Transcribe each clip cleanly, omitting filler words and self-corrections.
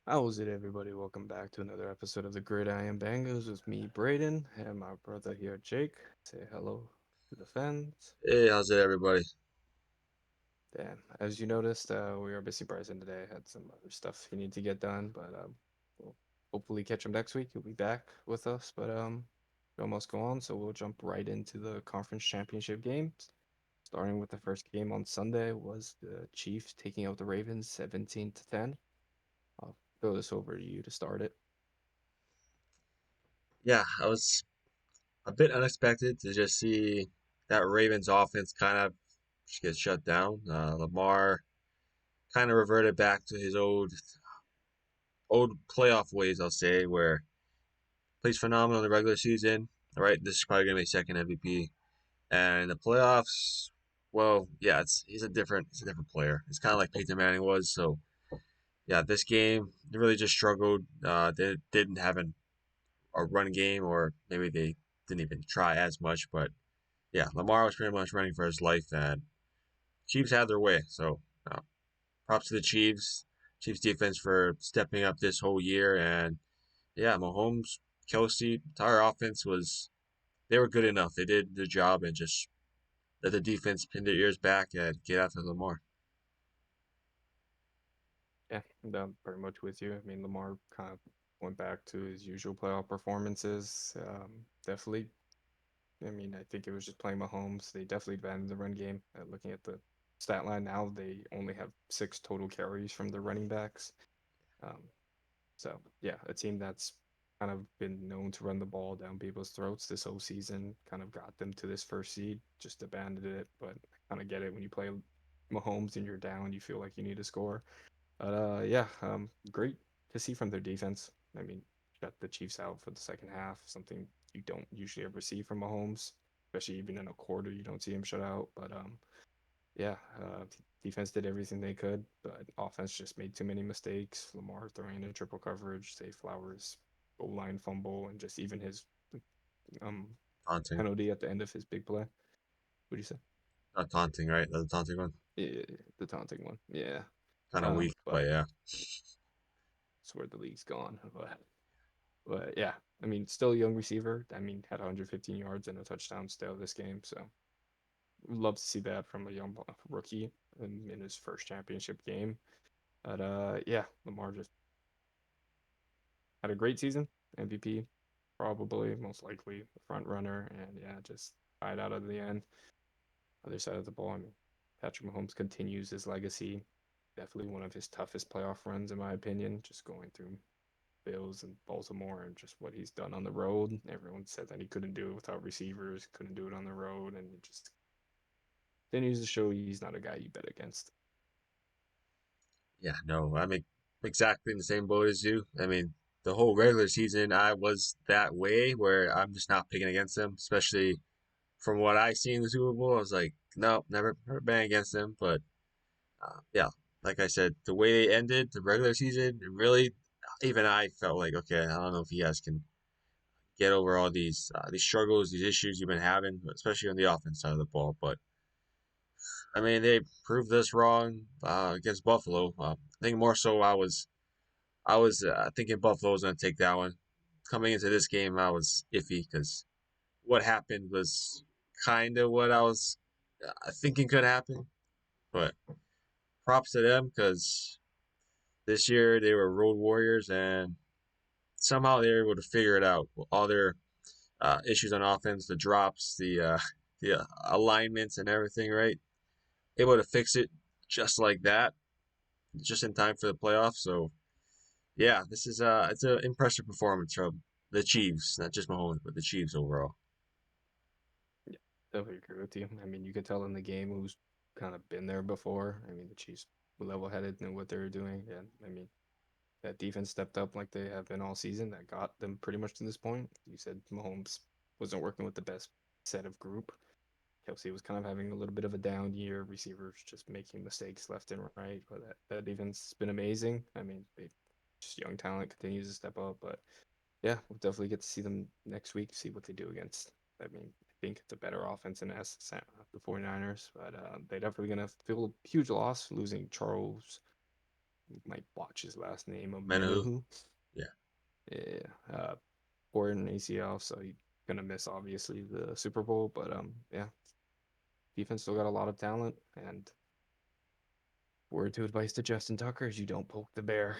How is it, everybody? Welcome back to another episode of the Gridiron Bangers with me, Brayden, and my brother here, Jake. Say hello to the fans. Hey, how's it, everybody? Damn, as you noticed, we are busy Bryson today. Had some other stuff he need to get done, but we'll hopefully catch him next week. He'll be back with us, but show must go on, so we'll jump right into the conference championship games. Starting with the first game on Sunday was the Chiefs taking out the Ravens 17 to 10. I'll throw this over to you to start it. Yeah, I was a bit unexpected to just see that Ravens offense kind of just get shut down. Lamar kind of reverted back to his old playoff ways, I'll say, where plays phenomenal in the regular season. All right, this is probably gonna be second MVP, and in the playoffs, well, yeah, he's a different player. It's kind of like Peyton Manning was. So yeah, this game they really just struggled. They didn't have a run game, or maybe they didn't even try as much. But yeah, Lamar was pretty much running for his life, and Chiefs had their way. So props to the Chiefs, Chiefs defense for stepping up this whole year. And yeah, Mahomes, Kelsey, entire offense was they were good enough. They did the job and just let the defense pin their ears back and get after Lamar. Yeah, I'm pretty much with you. I mean, Lamar kind of went back to his usual playoff performances. Definitely. I mean, I think it was just playing Mahomes. They definitely abandoned the run game. Looking at the stat line now, they only have six total carries from the running backs. Um, so yeah, a team that's kind of been known to run the ball down people's throats this whole season kind of got them to this first seed, just abandoned it. But I kind of get it when you play Mahomes and you're down, you feel like you need to score. But yeah, great to see from their defense. I mean, shut the Chiefs out for the second half, something you don't usually ever see from Mahomes, especially even in a quarter, you don't see him shut out. But yeah, defense did everything they could, but offense just made too many mistakes. Lamar throwing into triple coverage, Zay Flowers goal line fumble, and just even his um Taunting, penalty at the end of his big play. What do you say? not taunting, right? That's the taunting one. Yeah, the taunting one. Yeah. Kind of weak, but But yeah, it's where the league's gone. But yeah, I mean, still a young receiver. I mean, had 115 yards and a touchdown still this game. So would love to see that from a young rookie in his first championship game. But yeah, Lamar just had a great season. MVP, probably most likely the front runner, and yeah, just tied out of the end. Other side of the ball, I mean, Patrick Mahomes continues his legacy. Definitely one of his toughest playoff runs, in my opinion. Just going through Bills and Baltimore and just what he's done on the road. Everyone said that he couldn't do it without receivers, couldn't do it on the road, and it just continues to show he's not a guy you bet against. yeah. No, I'm exactly in the same boat as you. I mean, the whole regular season, I was that way where I'm just not picking against them, especially from what I see in the Super Bowl. I was like, no, never bang against them. But yeah, like I said, the way they ended the regular season, it really, even I felt like, okay, I don't know if you guys can get over all these struggles, these issues you've been having, especially on the offense side of the ball. But I mean, they proved us wrong against Buffalo. I think more so, I was thinking Buffalo was going to take that one. Coming into this game, I was iffy because what happened was kind of what I was thinking could happen. But props to them because this year they were road warriors and somehow they were able to figure it out. All their issues on offense, the drops, the alignments and everything, right? Able to fix it just like that, just in time for the playoffs. So yeah, this is it's an impressive performance from the Chiefs, not just Mahomes, but the Chiefs overall. Yeah, definitely agree with you. I mean, you could tell in the game who's kind of been there before. I mean, the Chiefs were level-headed in what they were doing, and I mean, that defense stepped up like they have been all season. That got them pretty much to this point. You said Mahomes wasn't working with the best set of group. Kelsey was kind of having a little bit of a down year. Receivers just making mistakes left and right. But that defense has been amazing. I mean, they just young talent continues to step up. But yeah, we'll definitely get to see them next week, see what they do against. I mean, I think it's a better offense than the 49ers, but they're definitely going to feel a huge loss losing Charles. might botch his last name, a Menahu. Menahu. Yeah. Yeah, or an ACL, so he's gonna miss obviously the Super Bowl. But yeah, defense still got a lot of talent. And word to advice to Justin Tucker is you don't poke the bear.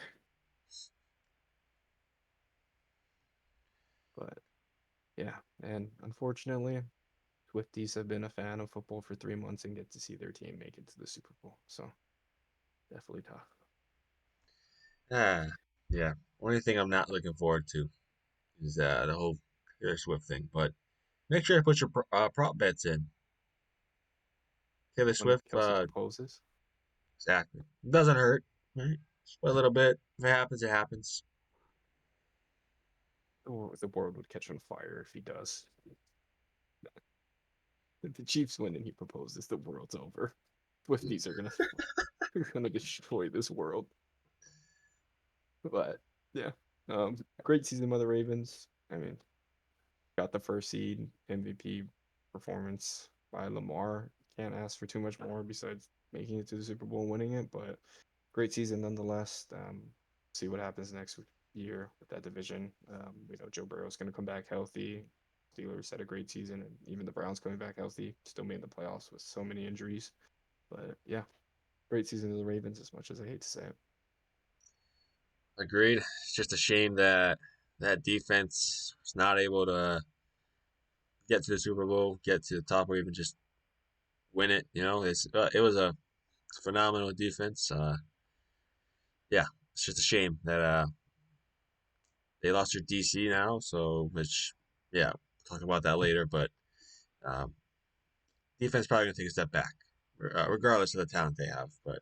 But yeah, and unfortunately, Swifties have been a fan of football for 3 months and get to see their team make it to the Super Bowl. So definitely tough. Ah, yeah. Only thing I'm not looking forward to is the whole Taylor Swift thing. But make sure to put your prop bets in. Taylor When Swift, Kelsey proposes, exactly. Doesn't hurt, right? Just a little bit. If it happens, it happens. the world would catch on fire if he does. If the Chiefs win and he proposes, the world's over. Swifties are gonna destroy this world. But yeah, great season by the Ravens. I mean, got the first seed, MVP performance by Lamar. Can't ask for too much more besides making it to the Super Bowl and winning it. But great season nonetheless. See what happens next year with that division. We know Joe Burrow's going to come back healthy. Steelers had a great season, and even the Browns coming back healthy, still made the playoffs with so many injuries. But yeah, great season of the Ravens. As much as I hate to say it, Agreed. It's just a shame that that defense was not able to get to the Super Bowl, get to the top, or even just win it. It was a phenomenal defense. Yeah, it's just a shame that they lost their DC now. So, which yeah, we'll talk about that later. But um, defense probably gonna take a step back, regardless of the talent they have. But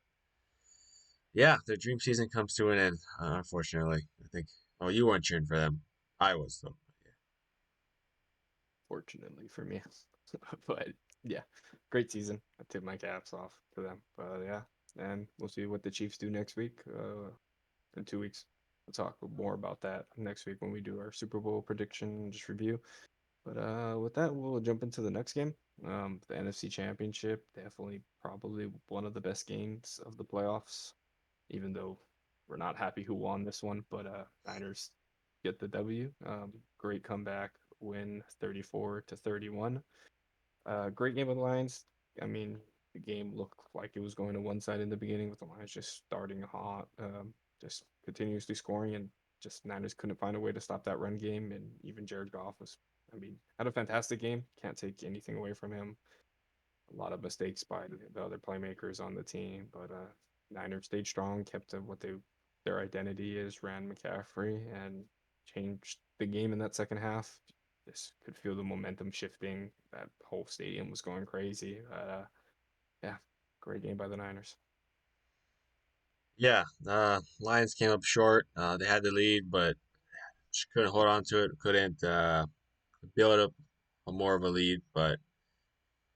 yeah, their dream season comes to an end. Unfortunately, I think. Oh, you weren't cheering for them. I was though. fortunately for me. But yeah, great season. I tip my caps off to them. But yeah, and we'll see what the Chiefs do next week. In 2 weeks, we'll talk more about that next week when we do our Super Bowl prediction just review. But with that, we'll jump into the next game. The NFC Championship, definitely probably one of the best games of the playoffs, even though we're not happy who won this one, but Niners get the W. Great comeback win 34-31. Great game of the Lions. I mean, the game looked like it was going to one side in the beginning with the Lions just starting hot, just continuously scoring, and just Niners couldn't find a way to stop that run game. And even Jared Goff was, I mean, had a fantastic game. Can't take anything away from him. A lot of mistakes by the other playmakers on the team, but Niners stayed strong, kept to what their identity is, ran McCaffrey, and changed the game in that second half. Just could feel the momentum shifting. That whole stadium was going crazy. Yeah, great game by the Niners. Yeah, Lions came up short. They had the lead, but just couldn't hold on to it. Couldn't build up a more of a lead. But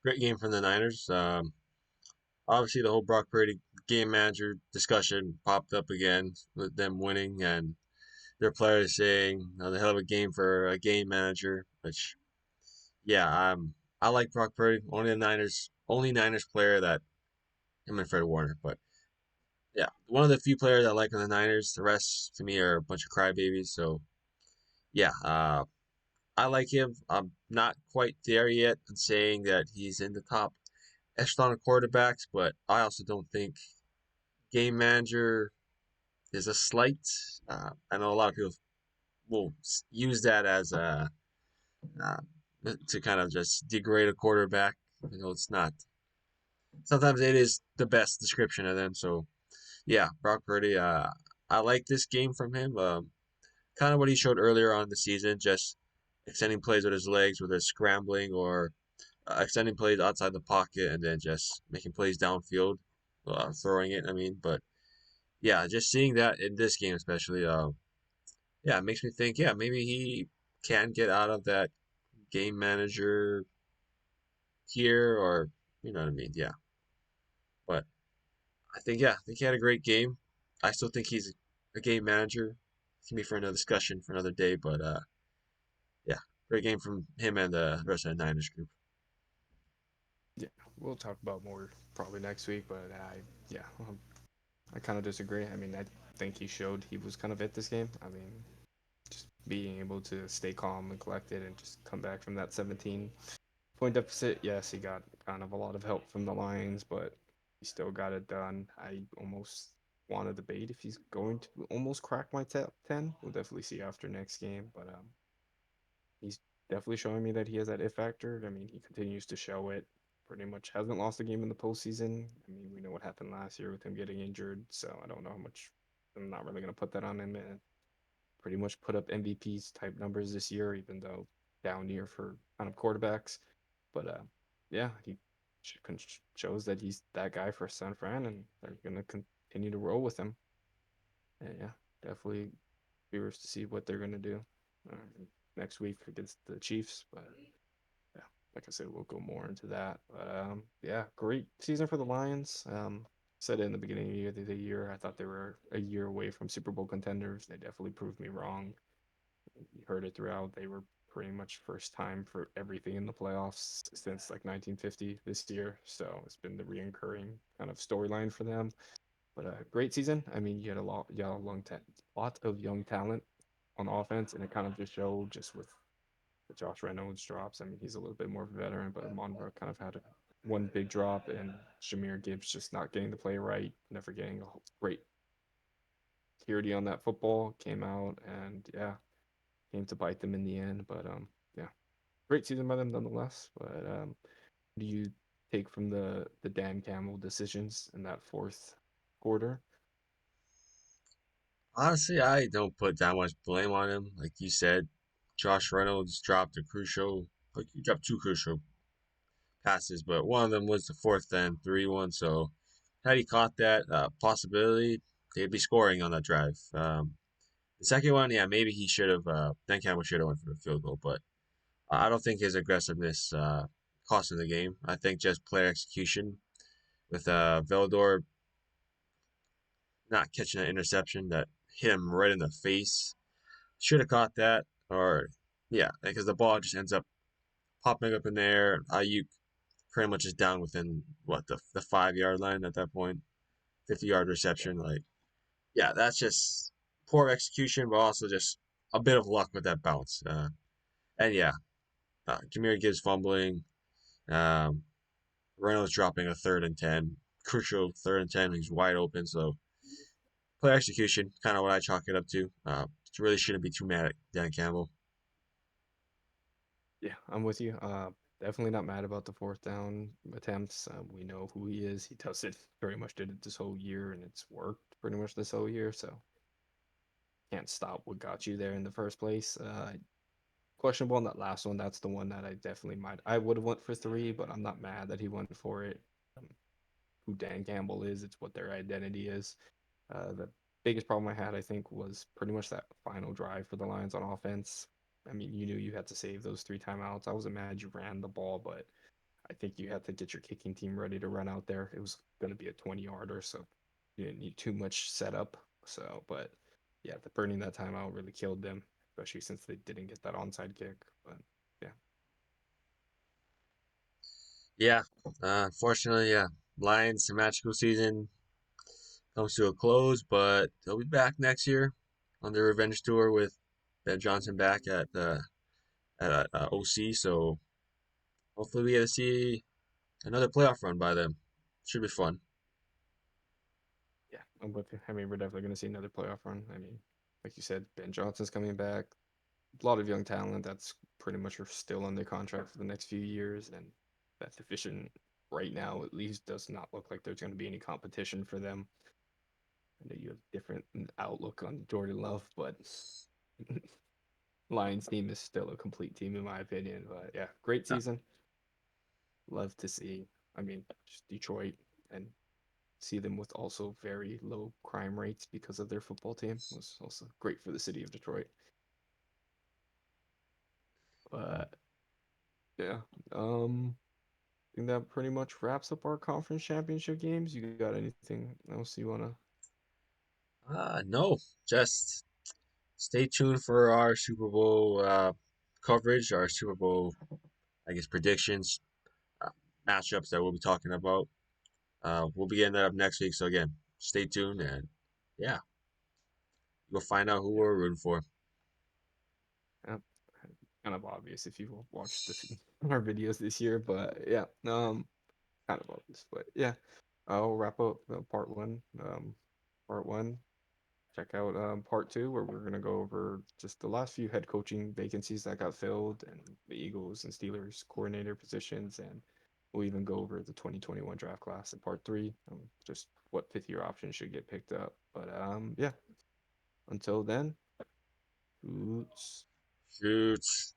great game from the Niners. Obviously, the whole Brock Purdy game manager discussion popped up again with them winning and their players saying the hell of a game for a game manager. Which, yeah, I like Brock Purdy. Only Niners player that him and Fred Warner. But yeah, one of the few players I like on the Niners. The rest to me are a bunch of crybabies. So yeah, I like him. I'm not quite there yet in saying that he's in the top echelon of quarterbacks, but I also don't think game manager is a slight. I know a lot of people will use that as uh, to kind of just degrade a quarterback. It's not. Sometimes it is the best description of them. So yeah, Brock Purdy. I like this game from him. Kind of what he showed earlier on in the season, just extending plays with his legs, whether it's scrambling or extending plays outside the pocket, and then just making plays downfield, throwing it. I mean, but yeah, just seeing that in this game, especially, yeah, it makes me think, yeah, maybe he can get out of that game manager here, or you know what I mean? Yeah, but I think he had a great game. I still think he's a game manager. It can be for another discussion for another day, but yeah, great game from him and the rest of the Niners group. Yeah, we'll talk about more probably next week. But yeah, I kind of disagree. I mean, I think he showed he was kind of at this game. I mean, just being able to stay calm and collected and just come back from that 17-point deficit. Yes, he got kind of a lot of help from the Lions, but he still got it done. I almost want to debate if he's going to almost crack my top 10. We'll definitely see after next game, but he's definitely showing me that he has that it factor. I mean, he continues to show it. Pretty much hasn't lost a game in the postseason. I mean, we know what happened last year with him getting injured, so I don't know how much. I'm not really gonna put that on him. And pretty much put up MVPs type numbers this year, even though down year for kind of quarterbacks. But yeah, he shows that he's that guy for San Fran, and they're gonna continue to roll with him. And yeah, definitely curious to see what they're gonna do next week against the Chiefs. But yeah, like I said, we'll go more into that. But yeah, great season for the Lions. Said it in the beginning of the year, I thought they were a year away from Super Bowl contenders. They definitely proved me wrong. You heard it throughout. They were pretty much first time for everything in the playoffs since like 1950 this year. So it's been the reoccurring kind of storyline for them. But a great season. I mean, you had a lot of young talent on offense, and it kind of just showed just with the Josh Reynolds drops. I mean, he's a little bit more of a veteran, but Monroe kind of had one big drop, and Shamir Gibbs just not getting the play right, never getting a great security on that football came out, and yeah, came to bite them in the end. But yeah, great season by them nonetheless. But do you take from the Dan Campbell decisions in that fourth quarter? Honestly, I don't put that much blame on him. Like you said, Josh Reynolds dropped a crucial, like he dropped two crucial passes, but one of them was the fourth and 3 one. So had he caught that possibility, they'd be scoring on that drive. The second one, yeah, maybe he should have. Dan Campbell should have went for the field goal, but I don't think his aggressiveness cost him the game. I think just player execution with Velador not catching an interception that hit him right in the face. Should have caught that, or yeah, because the ball just ends up popping up in there. Ayuk pretty much is down within what the 5 yard line at that point, 50 yard Yeah, reception. Like, yeah, that's just poor execution, but also just a bit of luck with that bounce. And yeah, Jameer Gibbs fumbling, um, Reynolds dropping a 3rd and 10, crucial 3rd and 10. He's wide open, so play execution, kind of what I chalk it up to. Really shouldn't be too mad at Dan Campbell. yeah, I'm with you. Definitely not mad about the fourth down attempts. We know who he is. He does it very much did it this whole year, and it's worked pretty much this whole year. So can't stop what got you there in the first place. Questionable on that last one. That's the one that I definitely might. I would have went for three, but I'm not mad that he went for it. Um, who Dan Campbell is, it's what their identity is. The biggest problem I had, I think, was pretty much that final drive for the Lions on offense. I mean, you knew you had to save those three timeouts. I wasn't mad you ran the ball, but I think you had to get your kicking team ready to run out there. It was going to be a 20-yarder, so you didn't need too much setup. So, but yeah, the burning that timeout really killed them, especially since they didn't get that onside kick. But yeah, Yeah, unfortunately, yeah, Lions magical season comes to a close, but they'll be back next year on their revenge tour with Ben Johnson back at OC. So hopefully we get to see another playoff run by them. Should be fun. yeah, I'm with you. I mean, we're definitely going to see another playoff run. I mean, like you said, Ben Johnson's coming back. A lot of young talent that's pretty much are still under contract for the next few years, and that division right now at least does not look like there's going to be any competition for them. I know you have different outlook on Jordan Love, but Lions team is still a complete team in my opinion. But yeah, great Yeah, season. Love to see. I mean, just Detroit and see them with also very low crime rates because of their football team was also great for the city of Detroit. But yeah, I think that pretty much wraps up our conference championship games. You got anything else you wanna? no, just stay tuned for our Super Bowl coverage, our Super Bowl, I guess, predictions, uh, matchups that we'll be talking about. We'll be getting that up next week. So again, stay tuned and yeah, we'll find out who we're rooting for. Yeah, kind of obvious if you've watched our videos this year, but yeah, kind of obvious. But yeah, I'll wrap up part one. Part one. Check out part two, where we're gonna go over just the last few head coaching vacancies that got filled, and the Eagles and Steelers coordinator positions, and we'll even go over the 2021 draft class in part three, just what fifth year options should get picked up. But yeah, until then, oots. Shoots.